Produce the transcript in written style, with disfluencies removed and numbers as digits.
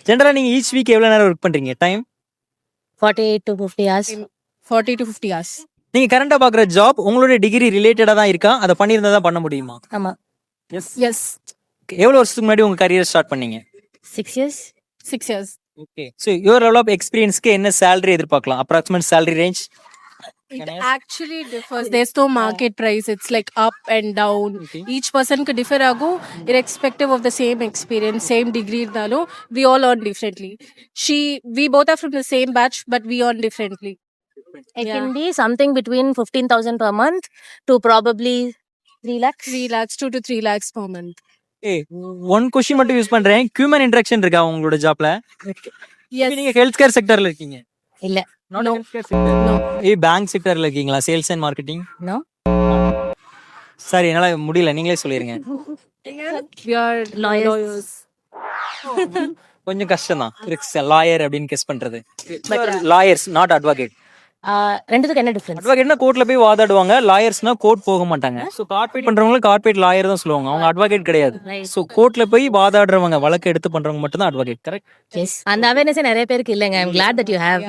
ஜென்ரலா நீங்க each week எவ்வளவு நேரம் ஒர்க் பண்றீங்க time? 48 to 50 hours. 40 to 50 hours. நீங்க கரண்டா பாக்குற ஜாப் உங்களுடைய டிகிரி ரிலேட்டடா தான் இருக்கா? அதை பண்ணியிருந்தா தான் பண்ண முடியுமா? ஆமா. எஸ். Yes. எவ்வளவு வருஷத்துக்கு முன்னாடி உங்க கரியர் ஸ்டார்ட் பண்ணீங்க? 6 years. 6 years. Okay. So your level of எக்ஸ்பீரியன்ஸ்க்கு என்ன சேலரி எதிர்பார்க்கலாம்? Approximate salary range? It actually differs. There's no market price. It's like up and down. Okay. Each person could differ ago, irrespective of the same experience, same degree. Nalo, we all earn differently. We both are from the same batch, but we earn differently. It Yeah. can be something between 15,000 per month to probably 3 lakhs. 3 lakhs, 2 to 3 lakhs per month. ஏய், one question மட்டும் use பண்றேன். Human interaction இருக்கா உங்களோட ஜாப்ல? Yes. நீங்க health care செக்டர்ல இருக்கீங்க? இல்ல. Not health care sector. No. Bank செக்டர்ல இருக்கீங்களா? Sales and marketing? No. சரி, என்னால முடியல, நீங்களே சொல்லிருங்க. We are Lawyers. கொஞ்சம் கஷ்டம் தான் லாயர் அப்படின்னு கெஸ் பண்றது. Lawyers not advocate. ரெண்டுத்துக்கு என்ன டிஃபரன்ஸ்? அட்வொகேட்னா கோர்ட்ல போய் வாதாடுவாங்க, லாயர்ஸ்னா கோர்ட் போக மாட்டாங்க. ஸோ கார்பரேட் பண்றவங்களுக்கு கார்பரேட் லாயர் தான் சொல்லுவாங்க, அவங்க அட்வொகேட் கிடையாது. Right. ஸோ கோர்ட்ல போய் வாதாடுறவங்க, வழக்கு எடுத்து பண்றவங்க மட்டும் தான் அட்வொகேட். கரெக்ட்? Yes. அந்த அவேர்னஸ் நிறைய பேருக்கு இல்லைங்க. I'm glad that you have.